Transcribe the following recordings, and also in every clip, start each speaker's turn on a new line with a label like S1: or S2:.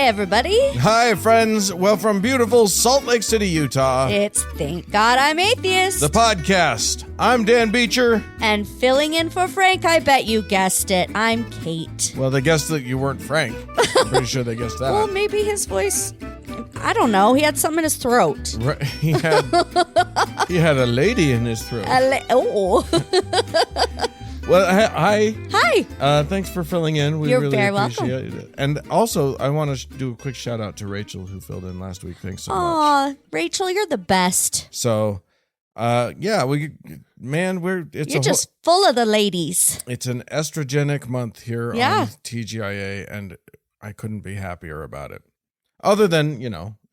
S1: everybody.
S2: Hi, friends. Well, from beautiful Salt Lake City, Utah,
S1: It's Thank God I'm Atheist.
S2: the podcast. I'm Dan Beecher.
S1: And filling in for Frank, I bet you guessed it. I'm Kate.
S2: Well, they guessed that you weren't Frank. I'm pretty sure they guessed that.
S1: Well, maybe his voice, I don't know. He had something in his throat.
S2: Right. He had a lady in his throat.
S1: Oh.
S2: Well, hi.
S1: Hi.
S2: Thanks for filling in. We
S1: You're
S2: really
S1: very
S2: appreciate it. And also, I want to do a quick shout out to Rachel, who filled in last week. Thanks so much.
S1: Aw, Rachel, you're the best.
S2: So, yeah,
S1: You're just full of the ladies.
S2: It's an estrogenic month here
S1: Yeah.
S2: on TGIA, and I couldn't be happier about it. Other than,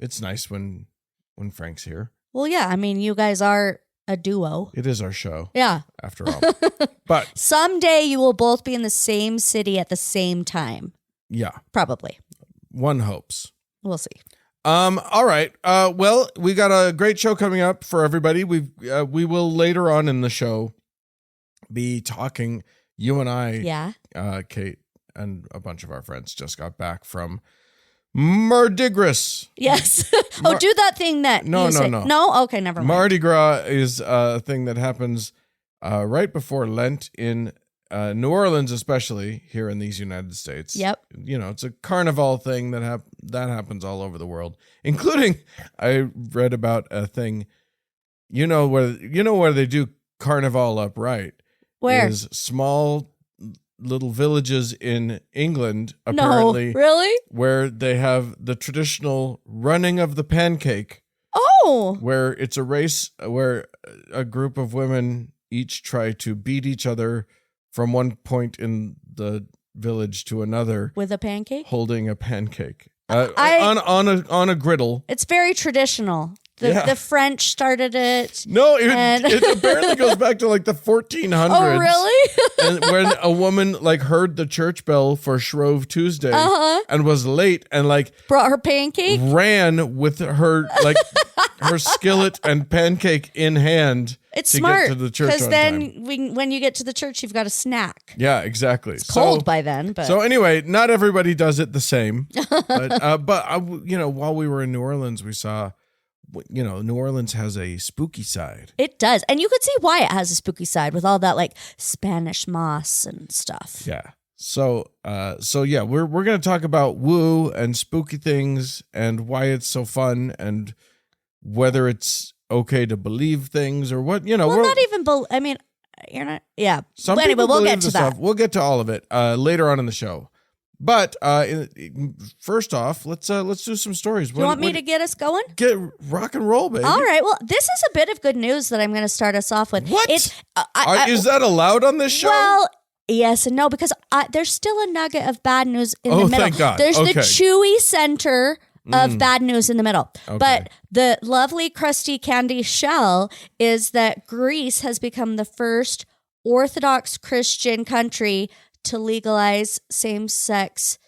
S2: it's nice when Frank's here.
S1: Well, yeah, I mean, you guys are a duo.
S2: It is our show,
S1: Yeah.
S2: after all. But,
S1: Someday you will both be in the same city at the same time.
S2: yeah,
S1: Probably.
S2: one hopes.
S1: We'll see.
S2: All right. Well, we got a great show coming up for everybody. We will later on in the show be talking. You and I,
S1: Yeah.
S2: Kate, and a bunch of our friends just got back from Mardi Gras.
S1: Yes. Do that thing that
S2: No,
S1: you say.
S2: no.
S1: No? Okay, never mind.
S2: Mardi Gras is a thing that happens right before Lent in New Orleans, especially here in these United States.
S1: Yep.
S2: It's a carnival thing that happens all over the world, including I read about a thing. Where they do carnival upright.
S1: Where?
S2: Is small little villages in England, apparently.
S1: No, really?
S2: Where they have the traditional running of the pancake.
S1: Oh.
S2: Where it's a race where a group of women each try to beat each other from one point in the village to another
S1: With a pancake?
S2: holding a pancake on a griddle.
S1: It's very traditional. The French started it.
S2: No, it apparently goes back to like the 1400s.
S1: Oh, really?
S2: And when a woman heard the church bell for Shrove Tuesday and was late and
S1: Brought her pancake?
S2: ran with her her skillet and pancake in hand.
S1: It's
S2: to
S1: smart,
S2: get to the church
S1: because
S2: on
S1: then
S2: time.
S1: When you get to the church, you've got a snack.
S2: Yeah, exactly.
S1: It's cold by then. But.
S2: So anyway, not everybody does it the same. But while we were in New Orleans, we saw, New Orleans has a spooky side.
S1: It does. And you could see why it has a spooky side with all that Spanish moss and stuff.
S2: Yeah. So yeah, we're going to talk about woo and spooky things and why it's so fun and whether it's okay to believe things or what,
S1: Well, not even, I mean, you're not, yeah.
S2: Some
S1: anyway,
S2: people
S1: we'll
S2: believe
S1: get to
S2: the
S1: that.
S2: stuff. We'll get to all of it later on in the show. But first off, let's do some stories.
S1: You want me to get us going?
S2: Get rock and roll, baby.
S1: All right. Well, this is a bit of good news that I'm going to start us off with.
S2: What?
S1: It's,
S2: is that allowed on this show?
S1: Well, yes and no, because there's still a nugget of bad news in the middle.
S2: Thank God.
S1: There's
S2: Okay.
S1: the chewy center of bad news in the middle.
S2: Okay.
S1: But the lovely crusty candy shell is that Greece has become the first Orthodox Christian country to legalize same-sex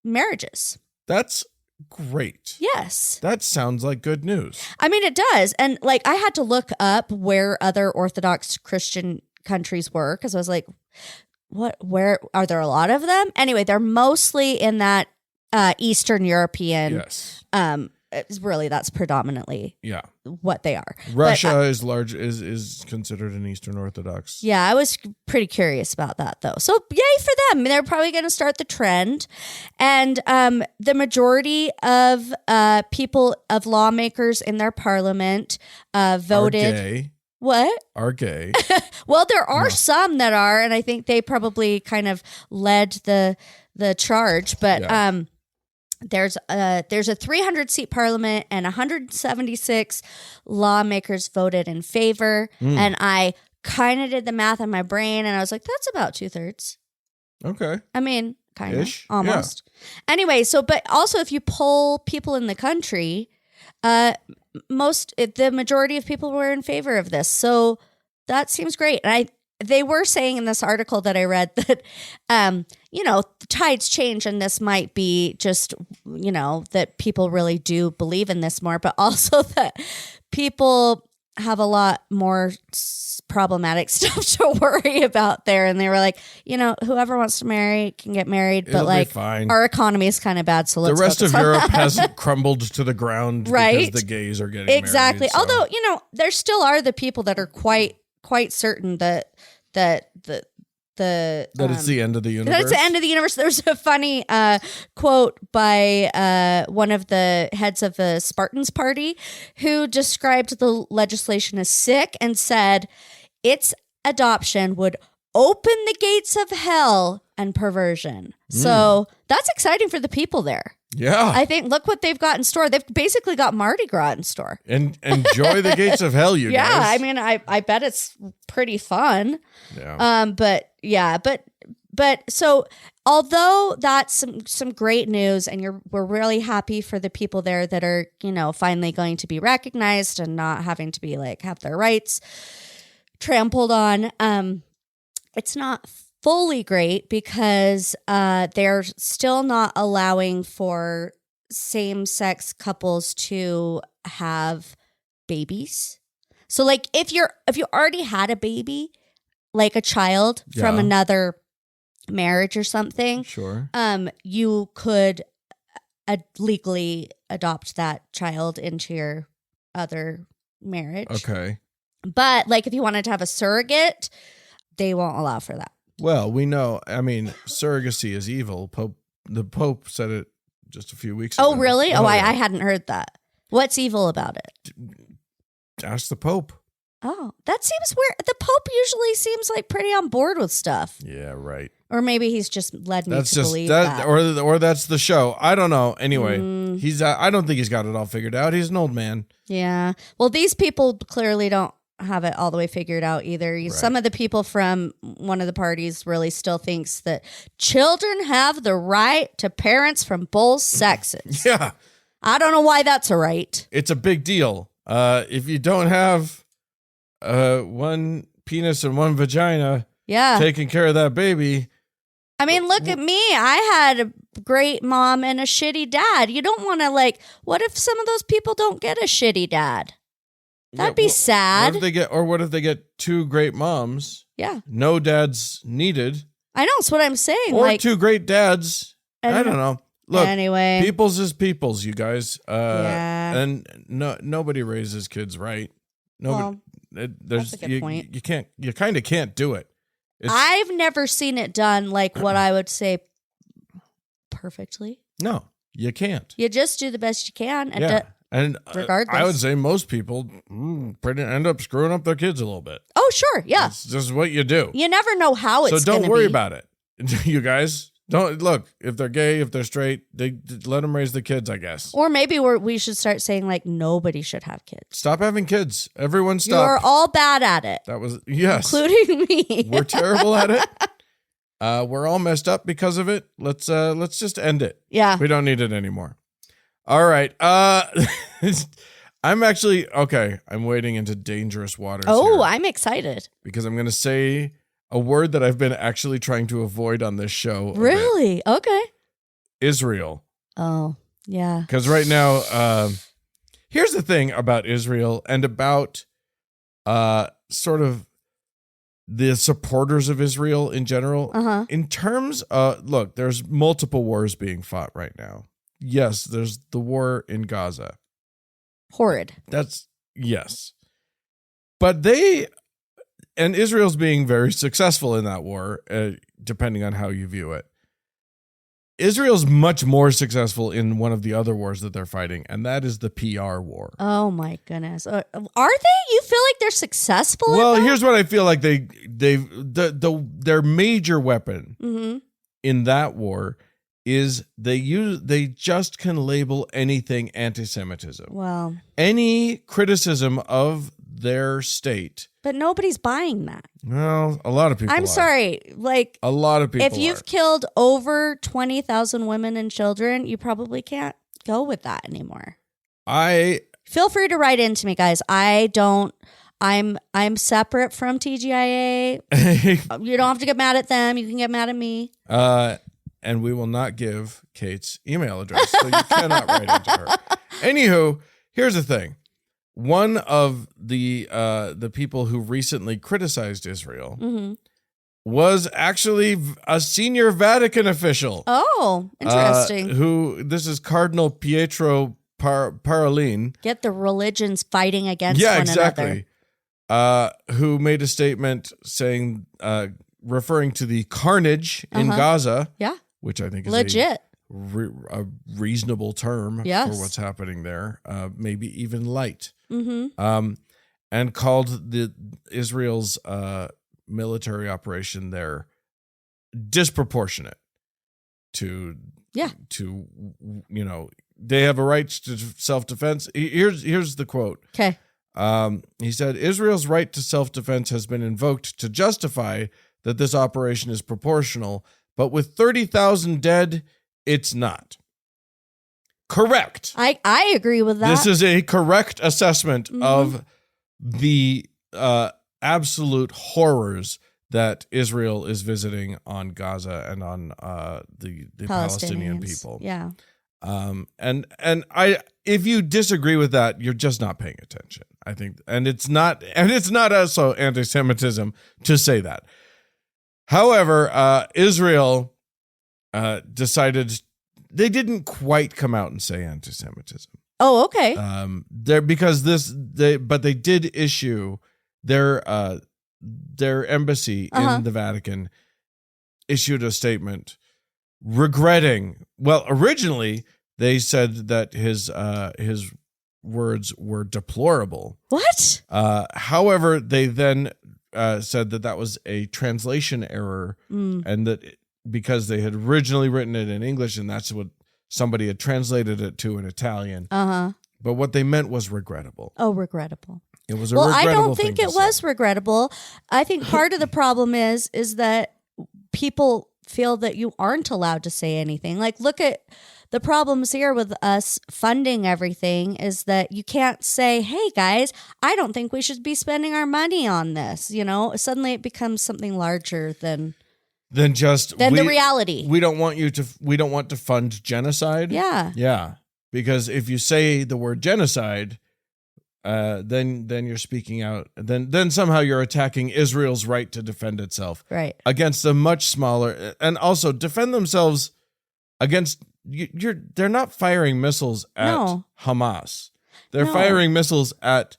S1: marriages.
S2: That's great.
S1: Yes.
S2: That sounds like good news.
S1: I mean, it does. And I had to look up where other Orthodox Christian countries were, because I was like, where are there a lot of them? Anyway, they're mostly in that Eastern European.
S2: Yes.
S1: That's predominantly what they are.
S2: Russia is considered an Eastern Orthodox.
S1: Yeah, I was pretty curious about that, though. So yay for them. They're probably going to start the trend. And the majority of lawmakers in their parliament voted.
S2: Are gay.
S1: What?
S2: Are gay.
S1: Well, there are some that are, and I think they probably kind of led the charge. But there's a 300-seat parliament, and 176 lawmakers voted in favor. And I kind of did the math in my brain, and I was like, that's about 2/3.
S2: Okay.
S1: I mean, kind of,
S2: Ish,
S1: almost. Yeah. Anyway, but also if you poll people in the country, the majority of people were in favor of this. So that seems great. And they were saying in this article that I read that, the tides change, and this might be just, that people really do believe in this more, but also that people have a lot more problematic stuff to worry about there. And they were like, whoever wants to marry can get married, but
S2: It'll be fine.
S1: Our economy is kind of bad. So let's
S2: the rest of Europe hasn't crumbled to the ground
S1: right?
S2: because the gays are getting
S1: exactly.
S2: married. So.
S1: Although, there still are the people that are quite certain that
S2: it's the end of the universe.
S1: That it's the end of the universe. There's a funny quote by one of the heads of the Spartans party who described the legislation as sick and said its adoption would open the gates of hell and perversion. So that's exciting for the people there.
S2: Yeah.
S1: I think, look what they've got in store. They've basically got Mardi Gras in store.
S2: And enjoy the gates of hell, you guys.
S1: Yeah, I mean, I bet it's pretty fun.
S2: Yeah.
S1: But so although that's some great news, and we're really happy for the people there that are, finally going to be recognized and not having to be have their rights trampled on. It's not fully great because they're still not allowing for same-sex couples to have babies. So if you already had a baby, like a child from another marriage or something,
S2: sure,
S1: you could legally adopt that child into your other marriage.
S2: Okay.
S1: But if you wanted to have a surrogate, they won't allow for that.
S2: Well, we know, surrogacy is evil. The Pope said it just a few weeks ago.
S1: Oh, really? I hadn't heard that. What's evil about it?
S2: Ask the Pope.
S1: Oh, that seems weird. The Pope usually seems pretty on board with stuff.
S2: Yeah, right.
S1: Or maybe he's just led me to believe that.
S2: Or that's the show. I don't know. Anyway, I don't think he's got it all figured out. He's an old man.
S1: Yeah. Well, these people clearly don't have it all the way figured out either. Right. Some of the people from one of the parties really still thinks that children have the right to parents from both sexes.
S2: Yeah.
S1: I don't know why that's a right.
S2: It's a big deal. If you don't have one penis and one vagina taking care of that baby.
S1: I mean, look at me. I had a great mom and a shitty dad. You don't want to what if some of those people don't get a shitty dad? That'd be sad.
S2: What if they get two great moms?
S1: Yeah.
S2: No dads needed.
S1: I know. That's what I'm saying.
S2: Or two great dads. I don't know. Look,
S1: anyway,
S2: people's is people's, you guys. And nobody raises kids right. Nobody.
S1: That's a good point.
S2: You kind of can't do it.
S1: I've never seen it done what I would say perfectly.
S2: No, you can't.
S1: You just do the best you can.
S2: And
S1: regardless,
S2: I would say most people end up screwing up their kids a little bit.
S1: Oh, sure. Yeah.
S2: It's just what you do.
S1: You never know how it's
S2: So don't worry about it. You guys, don't look. If they're gay, if they're straight, they let them raise the kids, I guess.
S1: Or maybe we should start saying nobody should have kids.
S2: Stop having kids. Everyone stop.
S1: You're all bad at it.
S2: That was, yes.
S1: Including me.
S2: We're terrible at it. We're all messed up because of it. Let's just end it.
S1: Yeah.
S2: We don't need it anymore. All right. I'm actually okay. I'm wading into dangerous waters.
S1: Oh,
S2: here
S1: I'm excited
S2: because I'm going to say a word that I've been actually trying to avoid on this show.
S1: Really? Okay.
S2: Israel.
S1: Oh, yeah.
S2: Because right now, here's the thing about Israel and about sort of the supporters of Israel in general.
S1: Uh-huh.
S2: In terms of, look, there's multiple wars being fought right now. Yes, there's the war in Gaza.
S1: Horrid.
S2: Yes. But Israel's being very successful in that war, depending on how you view it. Israel's much more successful in one of the other wars that they're fighting, and that is the PR war.
S1: Oh my goodness. Are they? You feel like they're successful?
S2: Well, here's what I feel like their major weapon in that war is they just can label anything anti-Semitism.
S1: Well,
S2: any criticism of their state.
S1: But nobody's buying that.
S2: Well, a lot of people
S1: I'm sorry.
S2: A lot of people
S1: if you've killed over 20,000 women and children, you probably can't go with that anymore. Feel free to write into me, guys. I'm separate from TGIA. You don't have to get mad at them. You can get mad at me.
S2: And we will not give Kate's email address, so you cannot write into her. Anywho, here's the thing. one of the people who recently criticized Israel was actually a senior Vatican official.
S1: Oh, interesting.
S2: This is Cardinal Pietro Parolin.
S1: Get the religions fighting against one another.
S2: Who made a statement saying, referring to the carnage in Gaza.
S1: Yeah.
S2: Which I think is
S1: legit.
S2: A reasonable term for what's happening there. Maybe even light. And called Israel's military operation there disproportionate to they have a right to self-defense. Here's the quote.
S1: Okay.
S2: He said, Israel's right to self-defense has been invoked to justify that this operation is proportional, but with 30,000 dead, it's not. Correct.
S1: I agree with that.
S2: This is a correct assessment of the absolute horrors that Israel is visiting on Gaza and on the Palestinian people.
S1: Yeah.
S2: And if you disagree with that, you're just not paying attention, I think. And it's not also anti-Semitism to say that. However, Israel decided they didn't quite come out and say anti-Semitism.
S1: Oh, okay.
S2: But they did issue their embassy in the Vatican issued a statement regretting. Well, originally they said that his words were deplorable.
S1: What?
S2: However, they then said that was a translation error, and that because they had originally written it in English, and that's what somebody had translated it to in Italian. But what they meant was regrettable.
S1: Oh, regrettable.
S2: It was a regrettable thing.
S1: I don't think it was regrettable. I think part of the problem is that people feel that you aren't allowed to say anything. Like, look at the problems here with us funding everything is that you can't say, hey guys, I don't think we should be spending our money on this. You know, suddenly it becomes something larger than the reality.
S2: We don't want to fund genocide.
S1: Yeah.
S2: Yeah. Because if you say the word genocide, then you're speaking out. Then somehow you're attacking Israel's right to defend itself,
S1: right,
S2: against a much smaller, and also defend themselves against. They're not firing missiles at Hamas. They're firing missiles at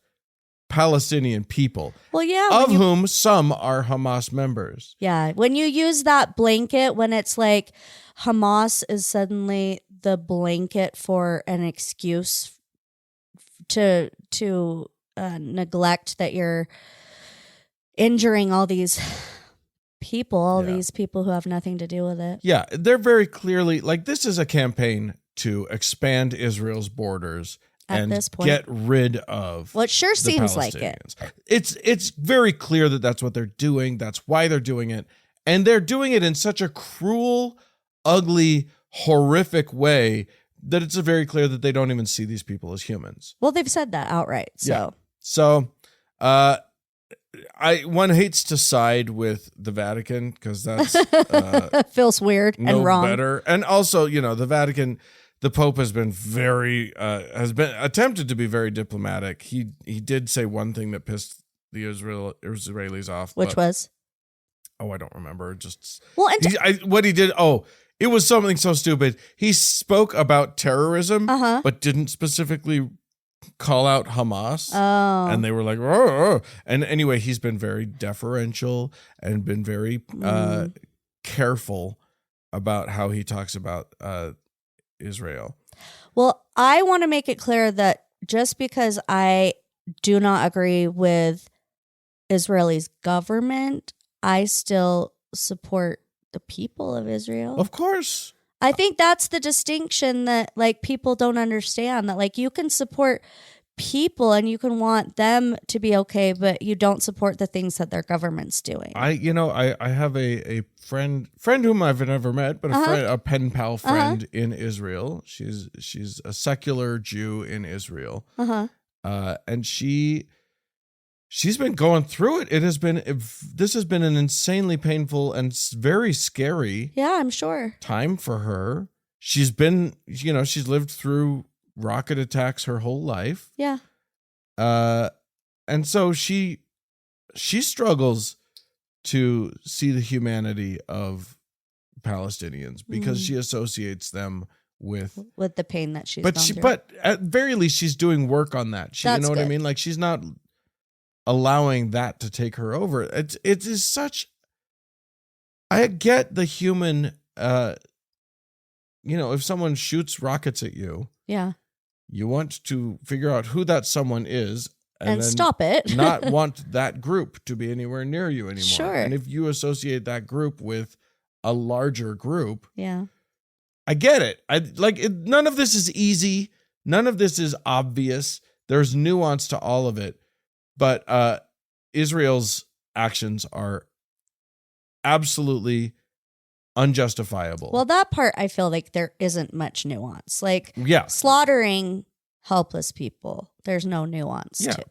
S2: Palestinian people.
S1: Well, yeah,
S2: of whom some are Hamas members.
S1: Yeah, when you use that blanket, when it's like Hamas is suddenly the blanket for an excuse to neglect that you're injuring all these people, these people who have nothing to do with it.
S2: Yeah, they're very clearly like this is a campaign to expand Israel's borders and this point, get rid of.
S1: Well, it sure seems like it.
S2: It's very clear that that's what they're doing. That's why they're doing it, and they're doing it in such a cruel, ugly, horrific way that it's very clear that they don't even see these people as humans.
S1: Well, they've said that outright.
S2: So, one hates to side with the Vatican because that's
S1: feels weird and wrong.
S2: Better, and also, the Vatican, the Pope has been attempted to be very diplomatic. He did say one thing that pissed the Israelis off,
S1: which was,
S2: I don't remember. Just
S1: what
S2: he did. It was something so stupid. He spoke about terrorism, but didn't specifically call out Hamas.
S1: Oh.
S2: And they were like, oh. And anyway, he's been very deferential and been very careful about how he talks about Israel.
S1: Well, I want to make it clear that just because I do not agree with Israel's government, I still support the people of Israel.
S2: Of course.
S1: I think that's the distinction that people don't understand, that you can support people and you can want them to be okay, but you don't support the things that their government's doing.
S2: I have a friend whom I've never met, but a pen pal friend in Israel. She's a secular Jew in Israel. And she's been going through it. This has been an insanely painful and very scary.
S1: Yeah, I'm sure.
S2: Time for her. She's been, she's lived through rocket attacks her whole life.
S1: Yeah.
S2: And so she struggles to see the humanity of Palestinians because she associates them with
S1: the pain that she's
S2: but at very least she's doing work on that. You know what I mean? Like she's not allowing that to take her over. It is such. I get the human. If someone shoots rockets at you, you want to figure out who that someone is and then
S1: stop it.
S2: not want that group to be anywhere near you anymore.
S1: Sure.
S2: And if you associate that group with a larger group,
S1: I
S2: get it. None of this is easy. None of this is obvious. There's nuance to all of it. But Israel's actions are absolutely unjustifiable.
S1: Well, that part, I feel like there isn't much nuance. Like slaughtering helpless people, there's no nuance to.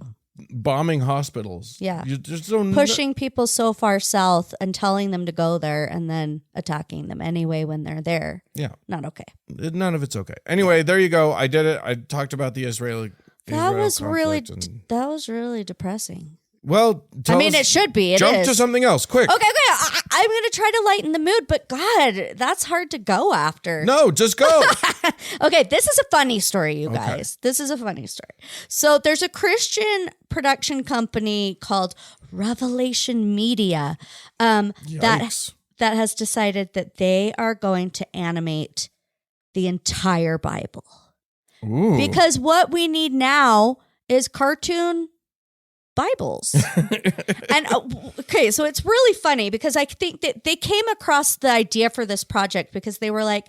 S2: Bombing hospitals.
S1: Yeah.
S2: You just don't
S1: pushing people so far south and telling them to go there and then attacking them anyway when they're there.
S2: Yeah.
S1: Not okay.
S2: None of it's okay. Anyway, there you go. I did it. I talked about the Israel
S1: that was really depressing.
S2: Well,
S1: it should be.
S2: Jump to something else, quick.
S1: Okay. I'm going to try to lighten the mood, but God, that's hard to go after.
S2: No, just go.
S1: Okay, this is a funny story, you guys. This is a funny story. So there's a Christian production company called Revelation Media that has decided that they are going to animate the entire Bible.
S2: Ooh.
S1: Because what we need now is cartoon Bibles. And okay, so it's really funny because I think that they came across the idea for this project because they were like,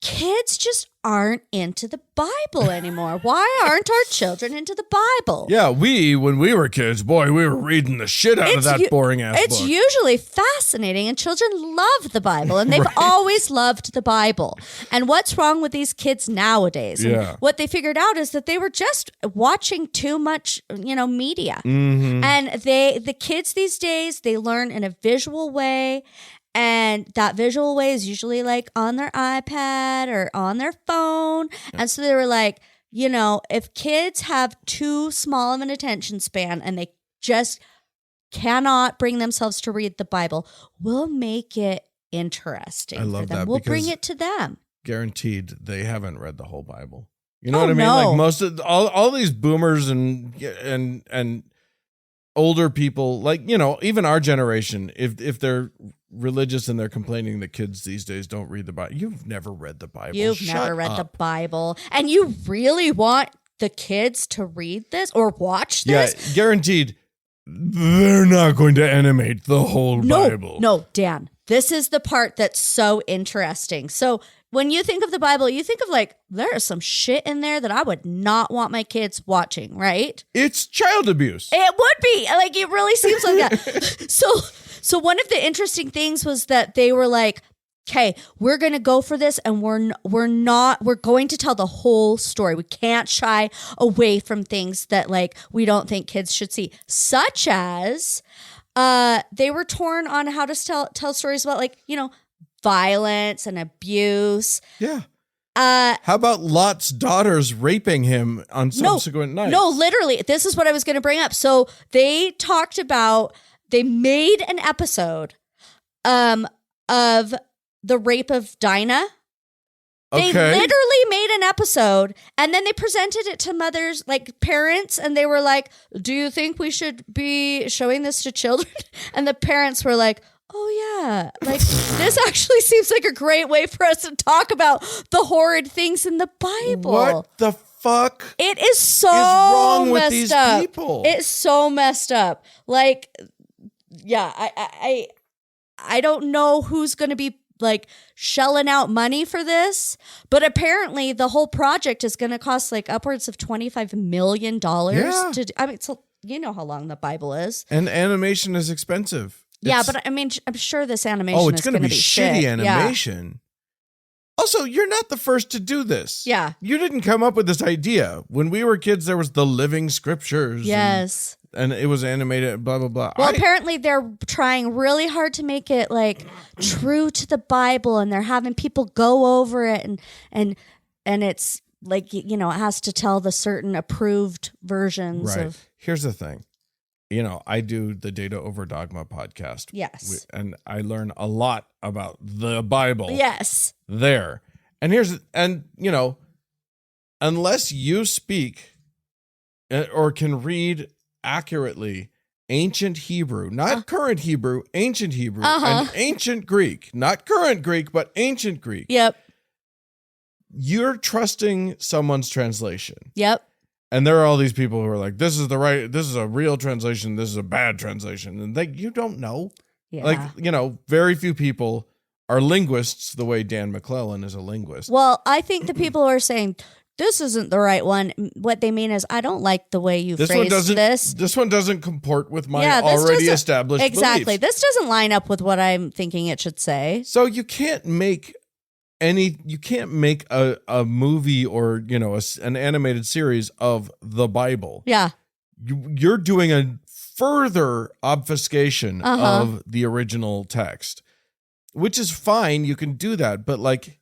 S1: kids just aren't into the Bible anymore. Why aren't our children into the Bible?
S2: Yeah, when we were kids, boy, we were reading the shit out of that boring ass book.
S1: It's usually fascinating, and children love the Bible, and they've always loved the Bible. And what's wrong with these kids nowadays? And what they figured out is that they were just watching too much, media.
S2: Mm-hmm.
S1: And the kids these days, they learn in a visual way. And that visual way is usually like on their iPad or on their phone. And so they were like, if kids have too small of an attention span and they just cannot bring themselves to read the Bible, we'll make it interesting.
S2: I love
S1: for them.
S2: that.
S1: We'll bring it to them.
S2: Guaranteed they haven't read the whole Bible. You know what I mean? No. Like most of all these boomers and older people, like, even our generation, if they're religious and they're complaining that kids these days don't read the Bible. You've never read the Bible.
S1: You've never read the Bible. And you really want the kids to read this or watch this?
S2: Yeah, guaranteed they're not going to animate the whole Bible.
S1: No, Dan. This is the part that's so interesting. So when you think of the Bible, you think of like, there is some shit in there that I would not want my kids watching, right?
S2: It's child abuse.
S1: It would be. Like, it really seems like that. So one of the interesting things was that they were like, okay, we're going to go for this and we're going to tell the whole story. We can't shy away from things that like we don't think kids should see, such as they were torn on how to tell stories about like, violence and abuse.
S2: Yeah. How about Lot's daughters raping him on subsequent nights?
S1: No, literally. This is what I was going to bring up. So they made an episode of the rape of Dinah. They literally made an episode and then they presented it to mothers, like parents, and they were like, do you think we should be showing this to children? And the parents were like, oh yeah, like this actually seems like a great way for us to talk about the horrid things in the Bible.
S2: What the fuck?
S1: It is so
S2: wrong with
S1: messed
S2: these
S1: up.
S2: people?
S1: It's so messed up. Like, yeah, I don't know who's going to be like shelling out money for this, but apparently the whole project is going to cost like upwards of $25 million. So you know how long the Bible is, and animation is expensive. But I mean, I'm sure this animation is going to be shitty animation. Yeah. Also, you're not the first to do this. Yeah. You didn't come up with this idea. When we were kids, there was the Living Scriptures. Yes. And it was animated, blah, blah, blah. Well, apparently they're trying really hard to make it like true to the Bible, and they're having people go over it, and it's like, you know, it has to tell the certain approved versions
S2: Right.
S1: of.
S2: Here's the thing. You know, I do the Data Over Dogma podcast.
S1: Yes.
S2: And I learn a lot about the Bible.
S1: Yes.
S2: There. And you know, unless you speak or can read accurately ancient Hebrew, not current Hebrew, ancient Hebrew, and ancient Greek, not current Greek, but ancient Greek.
S1: Yep.
S2: You're trusting someone's translation.
S1: Yep.
S2: And there are all these people who are like, this is a real translation, this is a bad translation. And you don't know.
S1: Yeah.
S2: Like, you know, very few people are linguists the way Dan McClellan is a linguist.
S1: Well, I think the people who are saying this isn't the right one, what they mean is, I don't like the way you phrased this.
S2: This one doesnn't comport with my already established
S1: exactly.
S2: beliefs.
S1: This doesn't line up with what I'm thinking it should say.
S2: So you can't make a movie or, you know, an animated series of the Bible.
S1: Yeah.
S2: You're doing a further obfuscation of the original text, which is fine. You can do that, but like,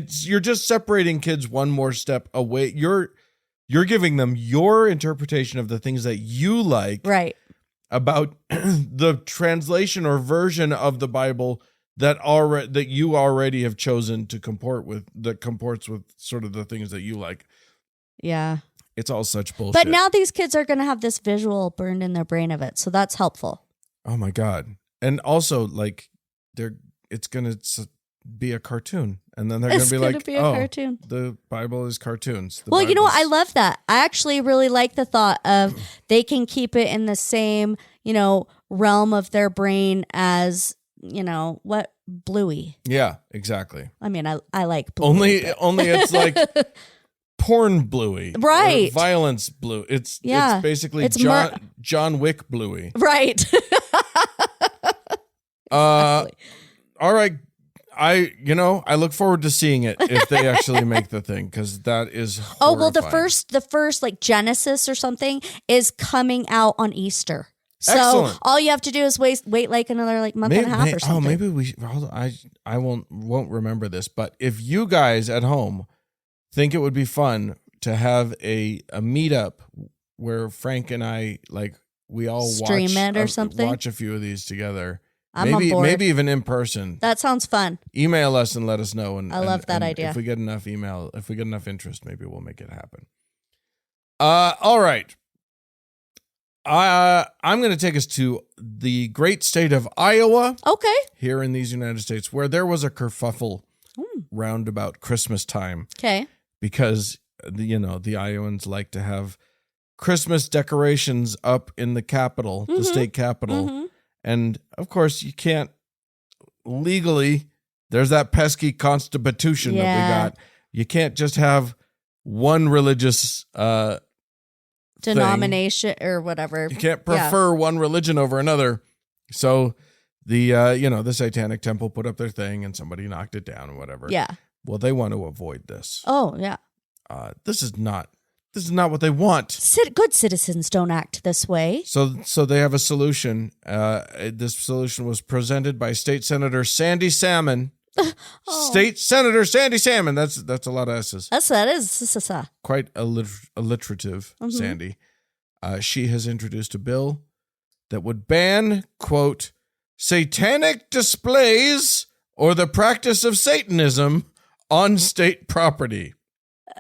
S2: you're just separating kids one more step away. You're giving them your interpretation of the things that you like,
S1: right,
S2: about the translation or version of the Bible that you already have chosen to comport with, that comports with sort of the things that you like.
S1: Yeah.
S2: It's all such bullshit.
S1: But now these kids are going to have this visual burned in their brain of it. So that's helpful.
S2: Oh my God. And also, like, it's going to be a cartoon. And then they're going to be like,
S1: cartoon.
S2: The Bible is cartoons.
S1: Well, you know what? I love that. I actually really like the thought of they can keep it in the same, you know, realm of their brain as, you know, what, Bluey.
S2: Yeah, exactly.
S1: I mean, I like Bluey.
S2: Only it's like porn Bluey.
S1: Right.
S2: Violence Blue. It's basically John Wick Bluey.
S1: Right.
S2: Exactly. All right. I look forward to seeing it if they actually make the thing, because that is horrifying.
S1: Oh, well, the first like Genesis or something is coming out on Easter. So
S2: excellent.
S1: All you have to do is wait like another like month and a half or something.
S2: Oh, maybe we I won't remember this, but if you guys at home think it would be fun to have a meetup where Frank and I, like, we all
S1: stream it or something,
S2: watch a few of these together.
S1: I'm on board.
S2: Maybe even in person.
S1: That sounds fun.
S2: Email us and let us know. And
S1: I love that idea.
S2: If we get enough interest, maybe we'll make it happen. All right. I'm going to take us to the great state of Iowa.
S1: Okay.
S2: Here in these United States, where there was a kerfuffle round about Christmas time.
S1: Okay.
S2: Because the Iowans like to have Christmas decorations up in the capital, the state capital. Mm-hmm. And of course, you can't legally, there's that pesky constitution that we got. You can't just have one religious
S1: denomination or whatever.
S2: You can't prefer one religion over another. So the Satanic Temple put up their thing and somebody knocked it down or whatever.
S1: Yeah.
S2: Well, they want to avoid this.
S1: Oh, yeah.
S2: This is not what they want.
S1: Good citizens don't act this way.
S2: So they have a solution. This solution was presented by State Senator Sandy Salmon. State Senator Sandy Salmon. That's a lot of S's.
S1: That is.
S2: Quite alliterative, Sandy. She has introduced a bill that would ban, quote, satanic displays or the practice of Satanism on state property.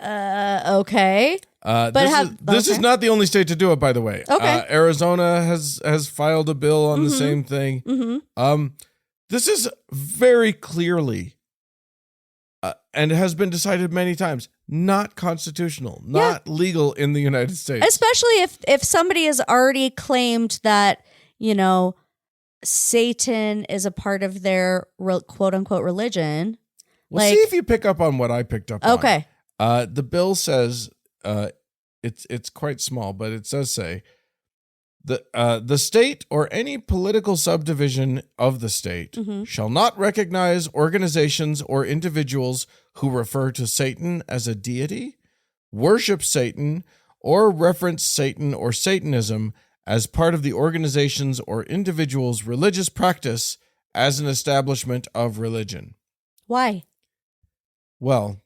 S1: Okay.
S2: This is not the only state to do it, by the way.
S1: Okay.
S2: Arizona has filed a bill on the same thing. Mm-hmm. This is very clearly, and has been decided many times, not constitutional, not legal in the United States.
S1: Especially if somebody has already claimed that, Satan is a part of their quote unquote religion.
S2: Well, see if you pick up on what I picked up on.
S1: Okay.
S2: The bill says, it's quite small, but it does say the state or any political subdivision of the state shall not recognize organizations or individuals who refer to Satan as a deity, worship Satan, or reference Satan or Satanism as part of the organization's or individual's religious practice as an establishment of religion. Why? Well,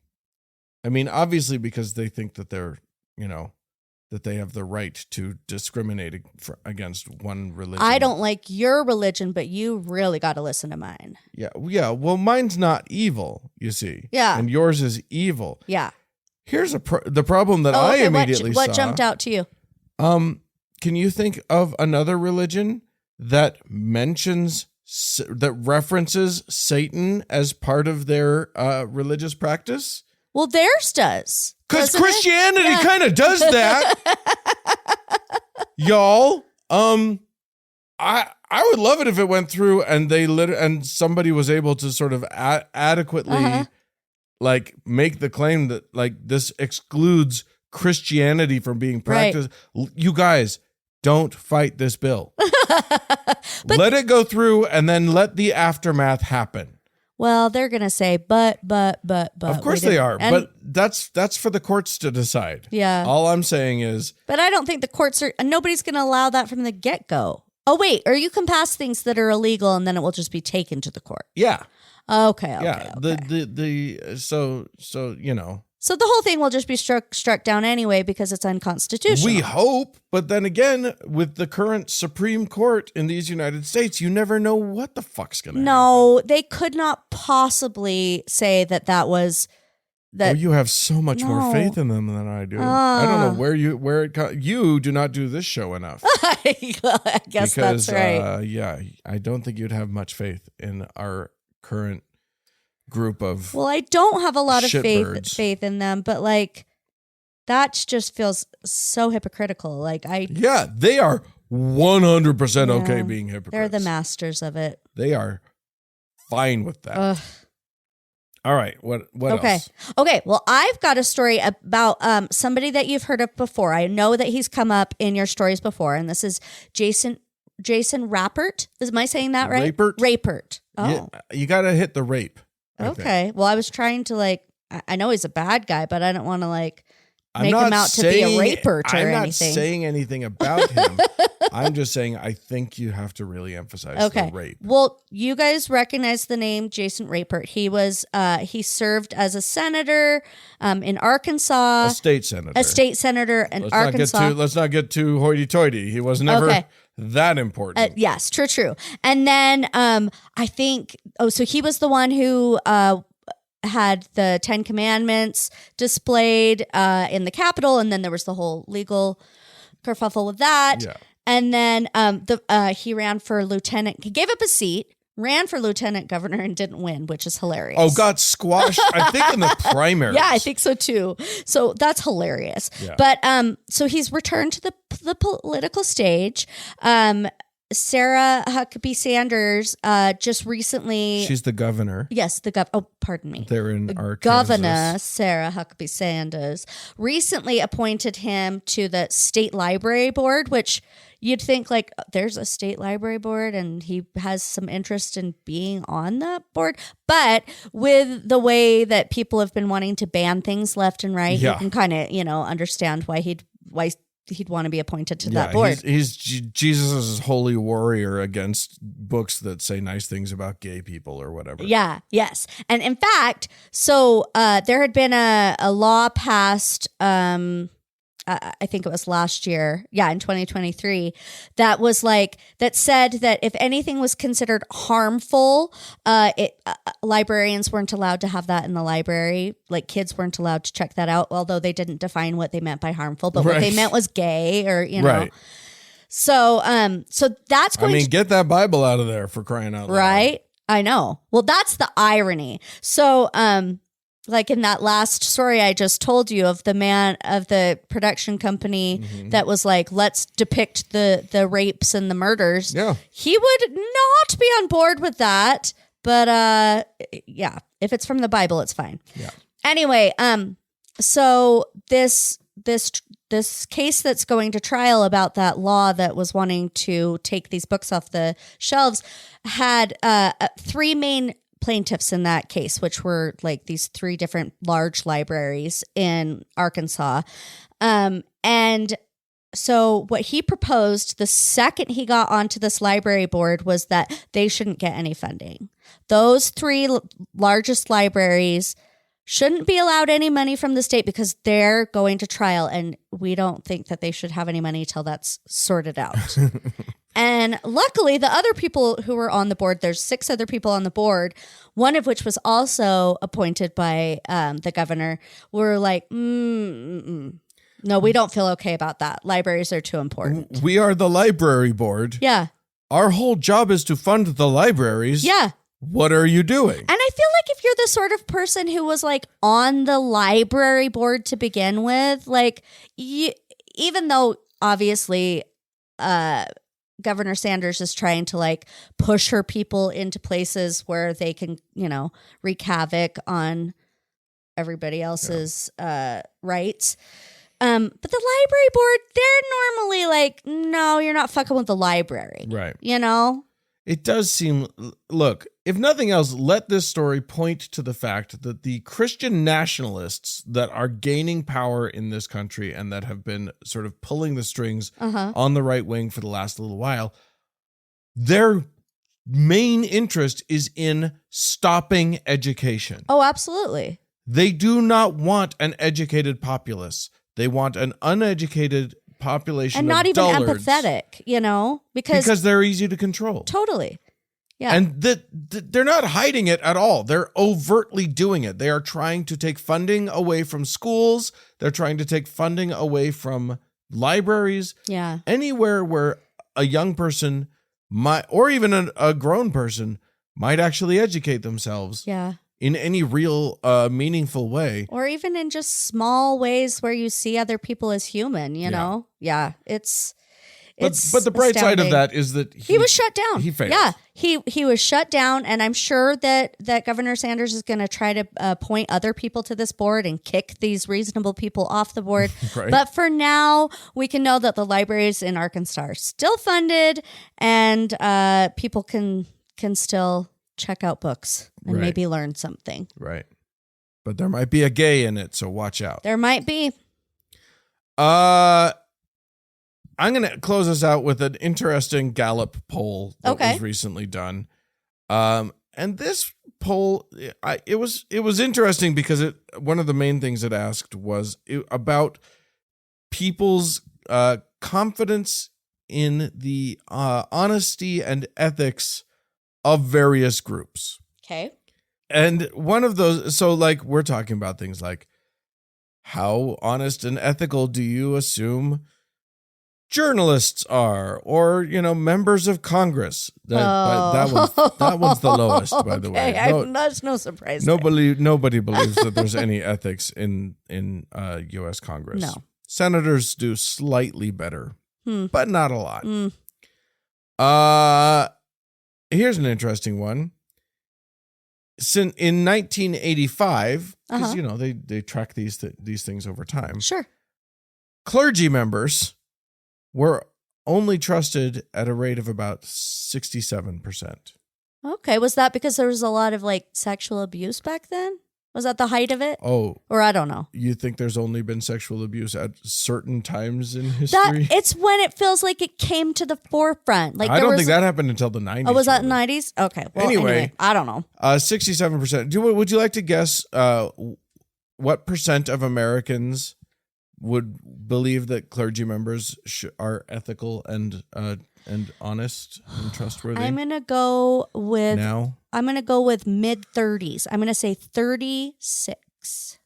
S2: this is not the only state to do it, by the way. Arizona has filed a bill on the same thing.
S1: Okay.
S2: This is very clearly, and has been decided many times, not constitutional, not legal in the United States. I mean, obviously because they think that they're, that they have the right to discriminate against one religion.
S1: I don't like your religion, but you really got to listen to mine.
S2: Yeah. Well, mine's not evil, you see.
S1: Yeah.
S2: And yours is evil.
S1: Yeah.
S2: Here's the problem that I immediately saw.
S1: What jumped out to you?
S2: Can you think of another religion that references Satan as part of their religious practice?
S1: Well, theirs does.
S2: Because Christianity kind of does that. Y'all, I would love it if it went through and and somebody was able to sort of adequately like make the claim that like this excludes Christianity from being practiced. Right. You guys, don't fight this bill. Let it go through and then let the aftermath happen.
S1: Well, they're going to say, but.
S2: Of course they are. But that's for the courts to decide.
S1: Yeah.
S2: All I'm saying is.
S1: But I don't think the courts nobody's going to allow that from the get-go. Oh, wait. Or you can pass things that are illegal and then it will just be taken to the court.
S2: Yeah.
S1: Okay.
S2: Yeah. So
S1: So the whole thing will just be struck down anyway because it's unconstitutional.
S2: We hope, but then again, with the current Supreme Court in these United States, you never know what the fuck's going to happen.
S1: No, they could not possibly say that was that.
S2: Oh, you have so much more faith in them than I do. I don't know you do not do this show enough.
S1: I guess that's right.
S2: I don't think you'd have much faith in our current group of
S1: I don't have a lot of
S2: faith
S1: in them, but like that just feels so hypocritical. Like
S2: they are 100% okay being hypocrites.
S1: They're the masters of it.
S2: They are fine with that. Ugh. All right, what else?
S1: Okay, well, I've got a story about somebody that you've heard of before. I know that he's come up in your stories before, and this is Jason Rapert. Am I saying that right? Rapert. Oh,
S2: yeah, you got to hit the rape.
S1: Okay. Well, I was trying to I know he's a bad guy, but I don't want to make him out to be a raper or anything.
S2: I'm not saying anything about him. I'm just saying I think you have to really emphasize the rape.
S1: Well, you guys recognize the name Jason Rapert. He was he served as a senator in Arkansas.
S2: A state senator
S1: in Arkansas.
S2: Let's not get too hoity-toity. He was never that important.
S1: Yes, true. And then I think so he was the one who had the 10 Commandments displayed in the Capitol, and then there was the whole legal kerfuffle with that. Yeah. And then he ran for lieutenant. He gave up a seat, ran for lieutenant governor, and didn't win, which is hilarious.
S2: Oh, got squashed, I think, in the primaries.
S1: Yeah, I think so too. So that's hilarious. Yeah. But so he's returned to the political stage. Sarah Huckabee Sanders just recently...
S2: She's the governor.
S1: Yes, pardon me.
S2: They're in Arkansas.
S1: Governor Sarah Huckabee Sanders recently appointed him to the state library board, which you'd think there's a state library board and he has some interest in being on that board. But with the way that people have been wanting to ban things left and right, you can kind of, understand why he'd want to be appointed to that board.
S2: He's Jesus' holy warrior against books that say nice things about gay people or whatever.
S1: Yeah, yes. And in fact, so there had been a law passed, I think it was last year, in 2023, that was that said that if anything was considered harmful, librarians weren't allowed to have that in the library. Kids weren't allowed to check that out, although they didn't define what they meant by harmful, but what they meant was gay or, Right. So that's going
S2: get that Bible out of there, for crying out loud.
S1: Right? I know. Well, that's the irony. So, in that last story I just told you of the man of the production company that was let's depict the rapes and the murders. Yeah. He would not be on board with that. But if it's from the Bible, it's fine. Yeah. Anyway, so this case that's going to trial about that law that was wanting to take these books off the shelves had three main plaintiffs in that case, which were these three different large libraries in Arkansas. And so what he proposed the second he got onto this library board was that they shouldn't get any funding. Those three largest libraries shouldn't be allowed any money from the state because they're going to trial, and we don't think that they should have any money till that's sorted out. And luckily, the other people who were on the board, there's 6 other people on the board, one of which was also appointed by the governor, were like, no, we don't feel okay about that. Libraries are too important.
S2: We are the library board.
S1: Yeah.
S2: Our whole job is to fund the libraries.
S1: Yeah.
S2: What are you doing?
S1: And I feel like if you're the sort of person who was like on the library board to begin with, like even though obviously Governor Sanders is trying to like push her people into places where they can, wreak havoc on everybody else's rights. But the library board, they're normally like, no, you're not fucking with the library.
S2: Right.
S1: It
S2: does seem, look, if nothing else, let this story point to the fact that the Christian nationalists that are gaining power in this country and that have been sort of pulling the strings on the right wing for the last little while, their main interest is in stopping education.
S1: Oh, absolutely.
S2: They do not want an educated populace. They want an uneducated population
S1: and not
S2: of
S1: even
S2: dullards,
S1: empathetic, because
S2: they're easy to control.
S1: Totally. Yeah.
S2: And they're not hiding it at all. They're overtly doing it. They are trying to take funding away from schools. They're trying to take funding away from libraries.
S1: Yeah.
S2: Anywhere where a young person might, or even a grown person might actually educate themselves.
S1: Yeah.
S2: In any real meaningful way.
S1: Or even in just small ways where you see other people as human, know? Yeah, it's
S2: But the bright side of that is that
S1: he was shut down.
S2: He failed.
S1: Yeah, he was shut down, and I'm sure that Governor Sanders is going to try to appoint other people to this board and kick these reasonable people off the board.
S2: Right.
S1: But for now, we can know that the libraries in Arkansas are still funded, and people can still check out books and maybe learn something.
S2: Right. But there might be a gay in it, so watch out.
S1: There might be.
S2: I'm going to close us out with an interesting Gallup poll that was recently done. And this poll, it was interesting because one of the main things it asked was about people's confidence in the honesty and ethics of various groups.
S1: Okay.
S2: And one of those, so like we're talking about things like, how honest and ethical do you assume journalists are, or members of Congress? That one's the lowest, by the way.
S1: That's no surprise.
S2: Nobody believes that there's any ethics in U.S. Congress.
S1: No.
S2: Senators do slightly better, but not a lot. Here's an interesting one. In 1985, because they track these things over time.
S1: Sure. Clergy
S2: Clergy members were only trusted at a rate of about 67%.
S1: Okay. Was that because there was a lot of like sexual abuse back then? Was that the height of it?
S2: Oh.
S1: Or I don't know.
S2: You think there's only been sexual abuse at certain times in history?
S1: It's when it feels like it came to the forefront. Like
S2: I don't think that happened until the 90s.
S1: Oh, was that in the 90s? Okay. Well, anyway, I don't know.
S2: 67%. Would you like to guess what percent of Americans would believe that clergy members are ethical and honest and trustworthy?
S1: I'm gonna go with
S2: now.
S1: I'm gonna go with mid 30s. I'm gonna say 36.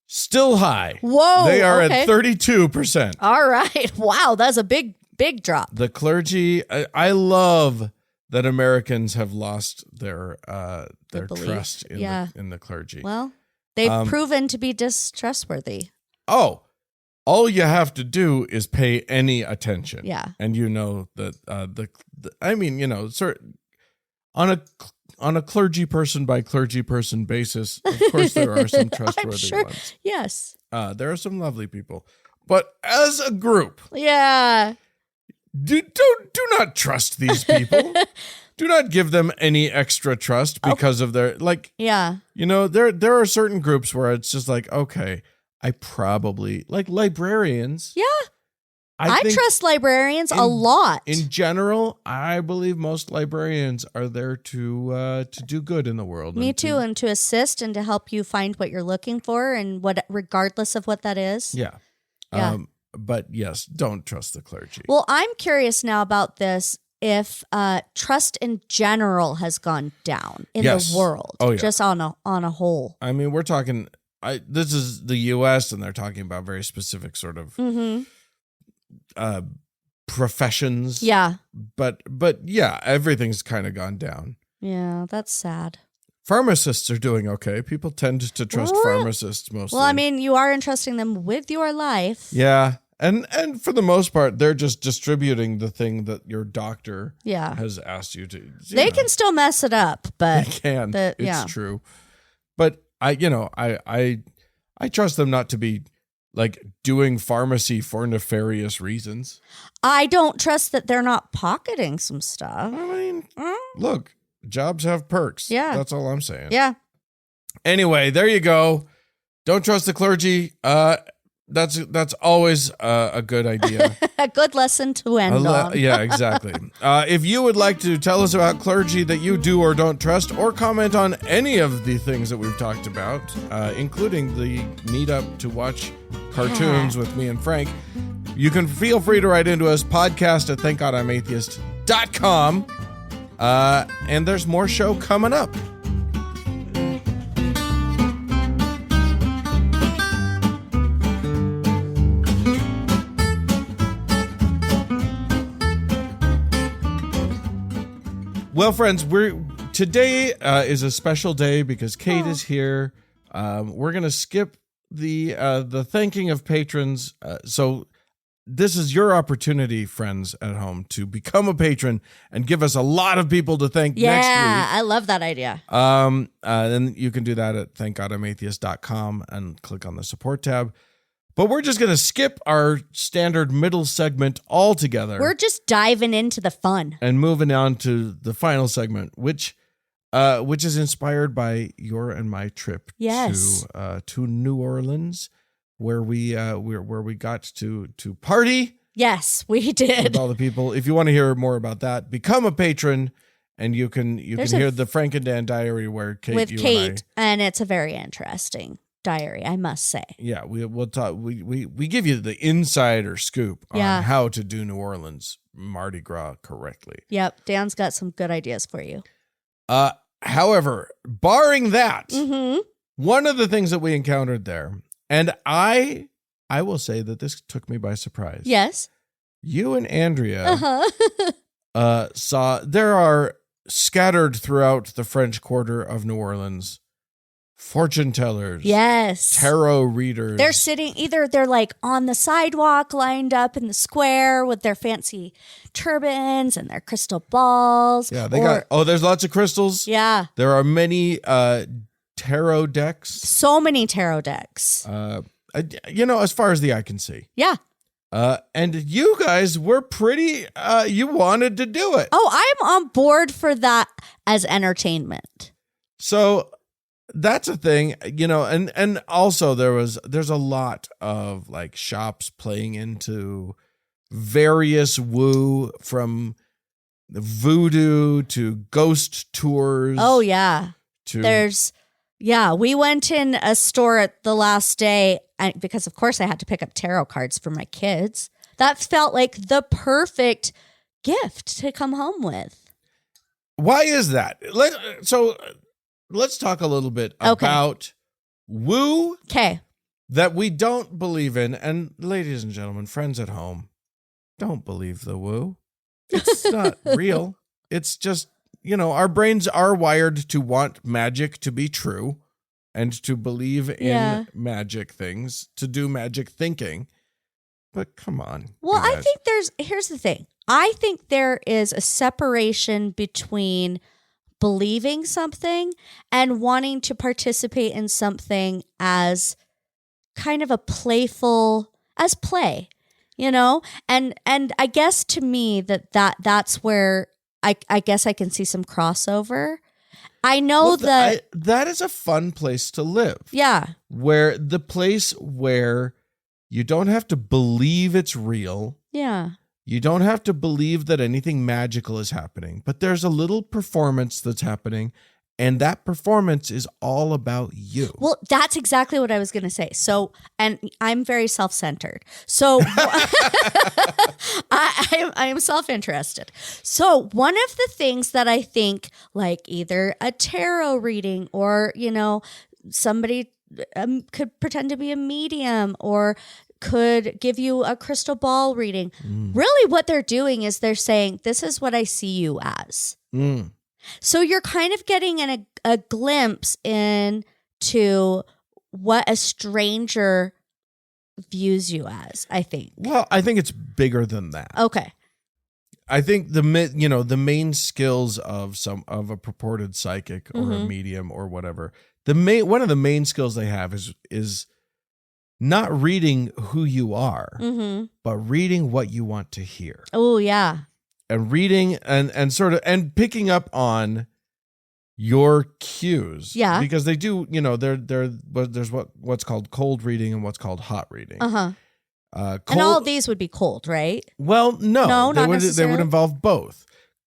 S2: Still high.
S1: Whoa!
S2: They are at 32%.
S1: All right. Wow, that's a big drop.
S2: The clergy. I love that Americans have lost their trust in the clergy.
S1: Well, they've proven to be distrustworthy.
S2: Oh, all you have to do is pay any attention.
S1: Yeah.
S2: And that on a clergy person by clergy person basis, of course there are some trustworthy ones.
S1: Yes.
S2: There are some lovely people. But as a group,
S1: yeah.
S2: Do not trust these people. Do not give them any extra trust because of their there are certain groups where it's just like, okay, I probably like librarians.
S1: Yeah. I
S2: think
S1: trust librarians a lot.
S2: In general, I believe most librarians are there to do good in the world.
S1: Me too, and to assist and to help you find what you're looking for, and what, regardless of what that is.
S2: Yeah.
S1: Yeah.
S2: But yes, don't trust the clergy.
S1: Well, I'm curious now about this. If trust in general has gone down in the world, just on a whole.
S2: I mean, we're talking. This is the U.S. and they're talking about very specific sort of professions.
S1: Yeah,
S2: but yeah, everything's kind of gone down.
S1: Yeah, that's sad.
S2: Pharmacists are doing okay. People tend to trust pharmacists mostly.
S1: Well, I mean, you are entrusting them with your life.
S2: Yeah. And for the most part, they're just distributing the thing that your doctor has asked you to.
S1: They can still mess it up, but
S2: they can. It's true. But I trust them not to be like doing pharmacy for nefarious reasons.
S1: I don't trust that they're not pocketing some stuff.
S2: I mean, look, jobs have perks.
S1: Yeah.
S2: That's all I'm saying.
S1: Yeah.
S2: Anyway, there you go. Don't trust the clergy. That's always a good idea.
S1: A good lesson to end on.
S2: Yeah, exactly. If you would like to tell us about clergy that you do or don't trust, or comment on any of the things that we've talked about, including the meetup to watch cartoons with me and Frank, you can feel free to write into us, podcast@thankgodimatheist.com. And there's more show coming up. Well, friends, today is a special day because Kate is here. We're gonna skip the thanking of patrons. So this is your opportunity, friends at home, to become a patron and give us a lot of people to thank next week.
S1: Yeah, I love that idea.
S2: Then you can do that at thankgodimatheist.com and click on the support tab. But we're just going to skip our standard middle segment altogether.
S1: We're just diving into the fun.
S2: And moving on to the final segment, which is inspired by your and my trip to New Orleans, where we got to party.
S1: Yes, we did.
S2: With all the people. If you want to hear more about that, become a patron, and you can hear the Frank and Dan diary where Kate
S1: and it's a very interesting diary, I must say.
S2: Yeah, we'll talk. We give you the insider scoop on how to do New Orleans Mardi Gras correctly.
S1: Yep, Dan's got some good ideas for you.
S2: However, barring that, one of the things that we encountered there, and I will say that this took me by surprise.
S1: Yes,
S2: you and Andrea saw there are scattered throughout the French Quarter of New Orleans fortune tellers.
S1: Yes.
S2: Tarot readers.
S1: They're sitting, they're like on the sidewalk lined up in the square with their fancy turbans and their crystal balls.
S2: Yeah, there's lots of crystals.
S1: Yeah.
S2: There are many tarot decks.
S1: So many tarot decks.
S2: As far as the eye can see.
S1: Yeah.
S2: And you guys were pretty, you wanted to do it.
S1: Oh, I'm on board for that as entertainment.
S2: So that's a thing, and also there's a lot of like shops playing into various woo, from voodoo to ghost tours.
S1: Oh yeah. We went in a store at the last day because of course I had to pick up tarot cards for my kids. That felt like the perfect gift to come home with.
S2: Why is that? Let's talk a little bit about woo that we don't believe in. And ladies and gentlemen, friends at home, don't believe the woo. It's not real. It's just, our brains are wired to want magic to be true and to believe in magic things, to do magic thinking. But come on.
S1: Well, I think here's the thing. I think there is a separation between believing something and wanting to participate in something as kind of a playful, as play, and I guess to me that's where I guess I can see some crossover. I know
S2: that is a fun place to live.
S1: Yeah.
S2: Where the place where You don't have to believe it's real.
S1: Yeah.
S2: You don't have to believe that anything magical is happening, but there's a little performance that's happening, and that performance is all about you.
S1: Well, that's exactly what I was going to say. So, and I'm very self-centered. So I am self-interested. So one of the things that I think, like either a tarot reading or, somebody could pretend to be a medium or could give you a crystal ball reading. Really what they're doing is they're saying, this is what I see you as. So you're kind of getting a glimpse into what a stranger views you as, I think.
S2: Well, I think it's bigger than that.
S1: Okay.
S2: I think the main skills of a purported psychic or a medium or whatever, one of the main skills they have is not reading who you are, but reading what you want to hear.
S1: Oh, yeah.
S2: And reading and sort of and picking up on your cues.
S1: Yeah.
S2: Because they do, there's what's called cold reading and what's called hot reading.
S1: And all of these would be cold, right?
S2: Well, no,
S1: not necessarily.
S2: They would involve both.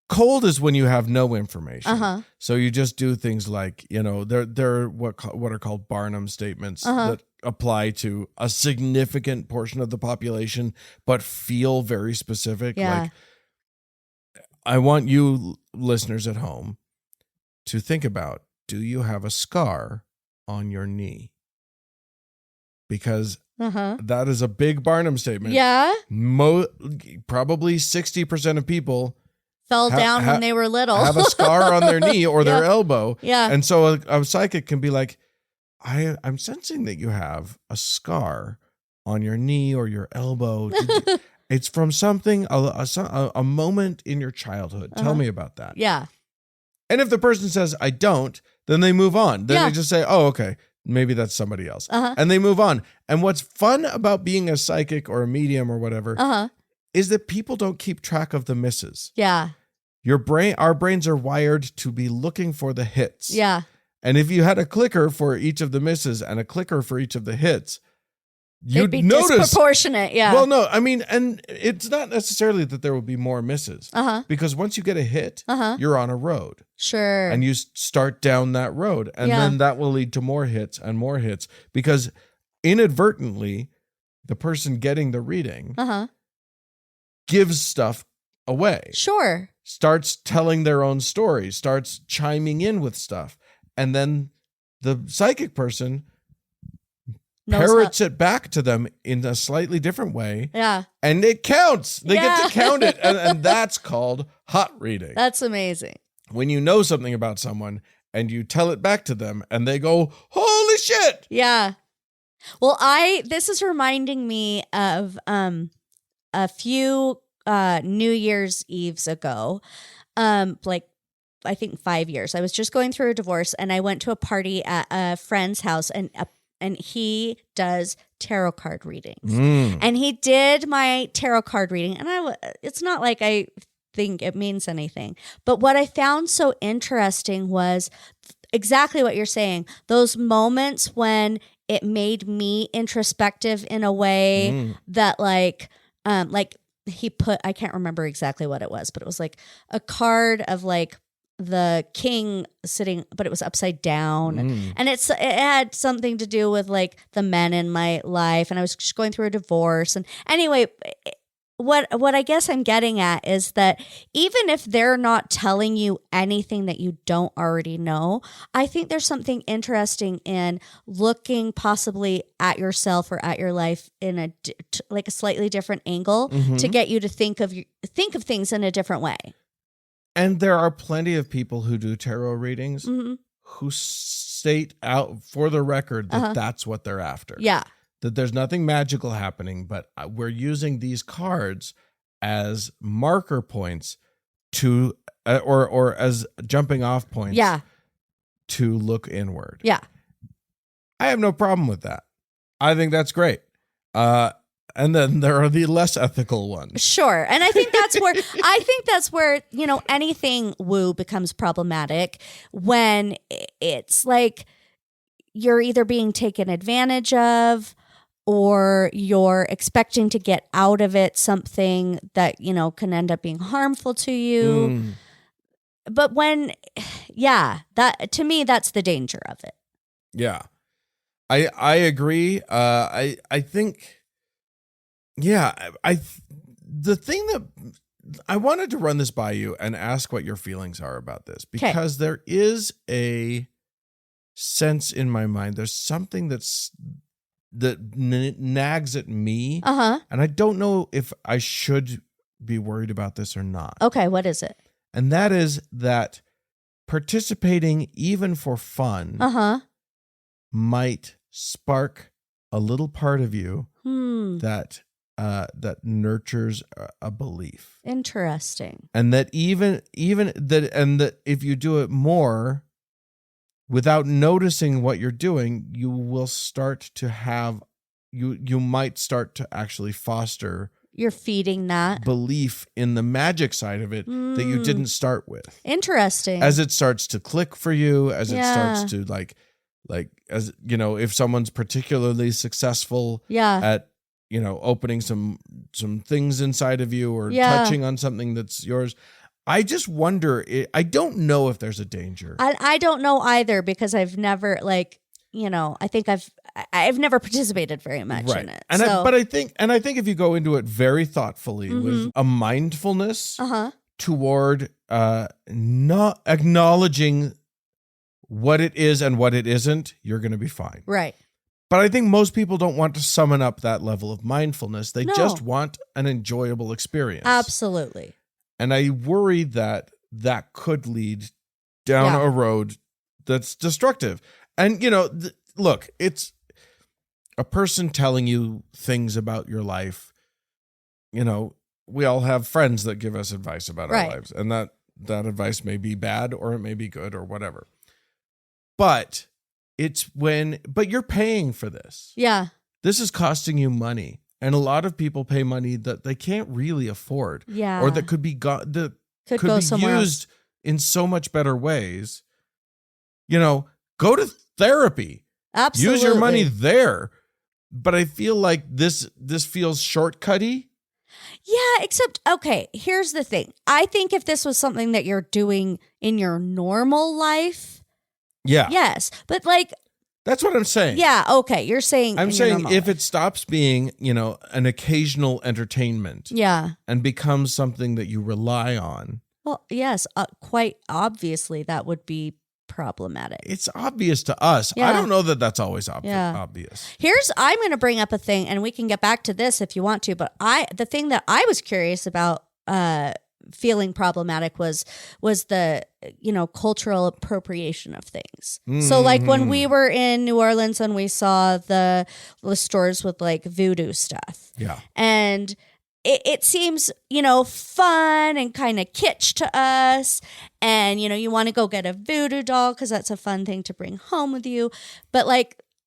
S2: Cold is when you have no information. So you just do things like, they're what are called Barnum statements that apply to a significant portion of the population, but feel very specific.
S1: Yeah.
S2: Like, I want you listeners at home to think about, do you have a scar on your knee? Because that is a big Barnum statement.
S1: Yeah.
S2: Probably 60% of people
S1: fell down when they were little.
S2: Have a scar on their knee or their elbow.
S1: Yeah.
S2: And so a psychic can be like, I'm sensing that you have a scar on your knee or your elbow. It's from something, a moment in your childhood. Tell me about that.
S1: Yeah.
S2: And if the person says, I don't, then they move on. Then they just say, oh, okay, maybe that's somebody else. And they move on. And what's fun about being a psychic or a medium or whatever is that people don't keep track of the misses.
S1: Yeah.
S2: Our brains are wired to be looking for the hits.
S1: Yeah.
S2: And if you had a clicker for each of the misses and a clicker for each of the hits, you'd
S1: be
S2: notice
S1: disproportionate. Yeah.
S2: Well, no, I mean, and it's not necessarily that there will be more misses because once you get a hit, you're on a road.
S1: Sure.
S2: And you start down that road, and then that will lead to more hits and more hits because inadvertently, the person getting the reading gives stuff away.
S1: Sure.
S2: Starts telling their own story, starts chiming in with stuff. And then the psychic person parrots it back to them in a slightly different way. Yeah. And it counts. They get to count it. And that's called hot reading.
S1: That's amazing.
S2: When you know something about someone and you tell it back to them and they go, holy shit.
S1: Yeah. Well, this is reminding me of a few New Year's Eves ago, like I think 5 years. I was just going through a divorce and I went to a party at a friend's house and he does tarot card readings. And he did my tarot card reading and it's not like I think it means anything. But what I found so interesting was exactly what you're saying. Those moments when it made me introspective in a way that like he put, I can't remember exactly what it was, but it was like a card of like the king sitting, but it was upside down. And it had something to do with like the men in my life. And I was just going through a divorce. And anyway, what I guess I'm getting at is that even if they're not telling you anything that you don't already know, I think there's something interesting in looking possibly at yourself or at your life in a slightly different angle to get you to think of things in a different way.
S2: And there are plenty of people who do tarot readings who state out for the record that that's what they're after.
S1: Yeah.
S2: That there's nothing magical happening, but we're using these cards as marker points to, or as jumping off points to look inward. Yeah. I have no problem with that. I think that's great. And then there are the less ethical ones.
S1: Sure. And I think that's where, anything woo becomes problematic when it's like you're either being taken advantage of or you're expecting to get out of it something that, can end up being harmful to you. But that to me, that's the danger of it.
S2: Yeah. I agree. I think, the thing that I wanted to run this by you and ask what your feelings are about this, because there is a sense in my mind. There's something that nags at me. And I don't know if I should be worried about this or not.
S1: Okay. What is it?
S2: And that is that participating even for fun might spark a little part of you that nurtures a belief.
S1: Interesting.
S2: And that even that if you do it more without noticing what you're doing, you will start to have you might start to actually foster.
S1: You're feeding that
S2: belief in the magic side of it that you didn't start with.
S1: Interesting.
S2: As it starts to click for you, as it starts to like as if someone's particularly successful at opening some things inside of you or touching on something that's yours. I just wonder. I don't know if there's a danger.
S1: I don't know either, because I've never I think I've never participated very much in it.
S2: And I think if you go into it very thoughtfully with a mindfulness toward not acknowledging what it is and what it isn't, you're going to be fine.
S1: Right.
S2: But I think most people don't want to summon up that level of mindfulness. They just want an enjoyable experience.
S1: Absolutely.
S2: And I worry that could lead down a road that's destructive. And, look, it's a person telling you things about your life. We all have friends that give us advice about our lives. And that advice may be bad or it may be good or whatever. But you're paying for this.
S1: Yeah.
S2: This is costing you money. And a lot of people pay money that they can't really afford.
S1: Yeah.
S2: Or that could be go somewhere used in so much better ways. Go to therapy.
S1: Absolutely.
S2: Use your money there. But I feel like this feels shortcutty.
S1: Yeah, except, okay, here's the thing. I think if this was something that you're doing in your normal life, yes. But
S2: that's what I'm saying.
S1: Yeah, okay. You're saying
S2: I'm saying if it stops being, an occasional entertainment.
S1: Yeah.
S2: And becomes something that you rely on.
S1: Well, yes, quite obviously that would be problematic.
S2: It's obvious to us. Yeah. I don't know that that's always obvious.
S1: I'm going to bring up a thing, and we can get back to this if you want to, but the thing that I was curious about feeling problematic was the cultural appropriation of things. So when we were in New Orleans and we saw the stores with voodoo stuff, and it seems fun and kind of kitsch to us, and you want to go get a voodoo doll because that's a fun thing to bring home with you, but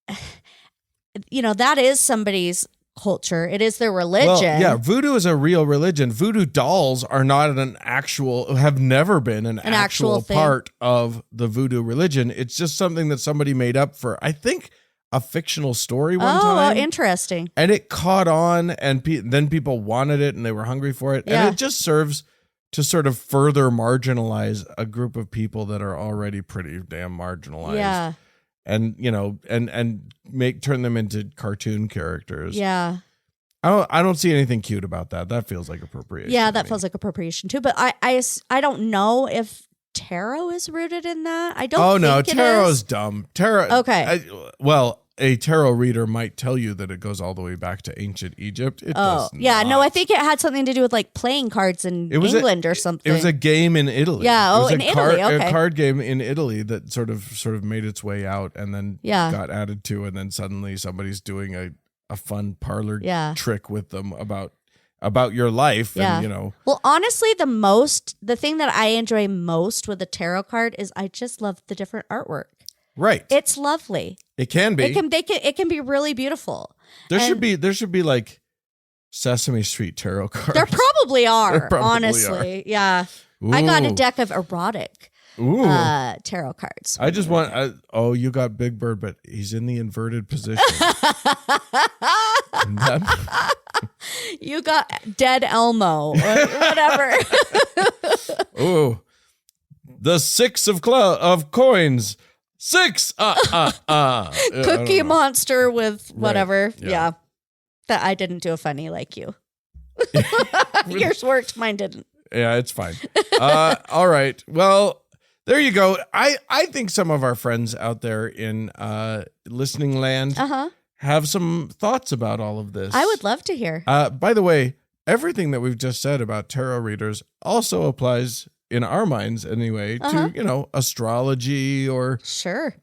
S1: that is somebody's culture. It is their religion.
S2: Well, yeah, voodoo is a real religion. Voodoo dolls are not have never been an actual part of the voodoo religion. It's just something that somebody made up for, I think, a fictional story one time.
S1: Oh, interesting.
S2: And it caught on, and then people wanted it and they were hungry for it. Yeah. And it just serves to sort of further marginalize a group of people that are already pretty damn marginalized. Yeah. And and turn them into cartoon characters.
S1: Yeah.
S2: I don't see anything cute about that. That feels like appropriation.
S1: Yeah, that feels like appropriation too. But I don't know if tarot is rooted in that. I don't. Oh no,
S2: tarot's dumb. Tarot.
S1: Okay.
S2: A tarot reader might tell you that it goes all the way back to ancient Egypt. It does not.
S1: No, I think it had something to do with playing cards in England or something.
S2: It was a game in Italy.
S1: Yeah, in Italy. Okay.
S2: A card game in Italy that sort of made its way out and then got added to, and then suddenly somebody's doing a fun parlor trick with them about your life.
S1: Yeah.
S2: And,
S1: Well, honestly, the thing that I enjoy most with a tarot card is I just love the different artwork.
S2: Right.
S1: It's lovely.
S2: It can be.
S1: It can be really beautiful.
S2: There should be like Sesame Street tarot cards.
S1: There probably are. Honestly. Yeah. Ooh. I got a deck of erotic.
S2: Ooh.
S1: tarot cards.
S2: I just want. You got Big Bird, but he's in the inverted position.
S1: You got Dead Elmo or whatever.
S2: Ooh, the 6 of coins. 6.
S1: Cookie Monster with whatever.
S2: Right.
S1: Yeah. That I didn't do a funny like you. Yours worked, mine didn't.
S2: Yeah, it's fine. All right. Well, there you go. I think some of our friends out there in listening land have some thoughts about all of this.
S1: I would love to hear.
S2: By the way, everything that we've just said about tarot readers also applies in our minds anyway to, astrology or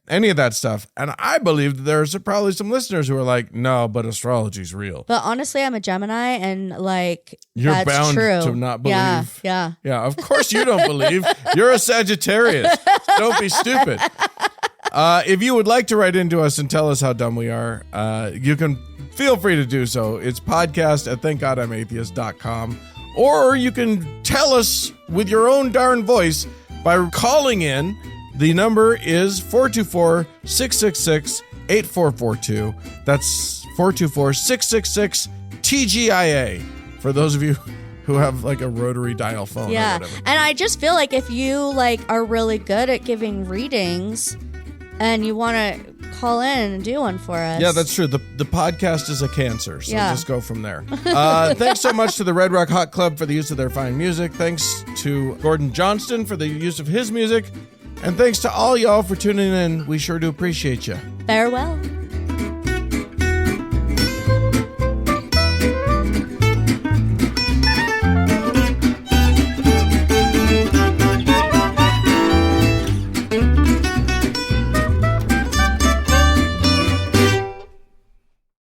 S2: any of that stuff. And I believe that there's probably some listeners who are like, no, but astrology's real.
S1: But honestly, I'm a Gemini and
S2: you're
S1: that's
S2: bound
S1: true.
S2: to not believe.
S1: Yeah.
S2: Yeah, of course you don't believe. You're a Sagittarius. Don't be stupid. If you would like to write into us and tell us how dumb we are, you can feel free to do so. It's podcast@thankgodimatheist.com. Or you can tell us with your own darn voice by calling in. The number is 424-666-8442. That's 424-666-TGIA for those of you who have a rotary dial phone or whatever.
S1: And I just feel like if you are really good at giving readings and you want to call in and do one for us.
S2: Yeah, that's true. The podcast is a cancer, so just go from there. Thanks so much to the Red Rock Hot Club for the use of their fine music. Thanks to Gordon Johnston for the use of his music. And thanks to all y'all for tuning in. We sure do appreciate you.
S1: Farewell.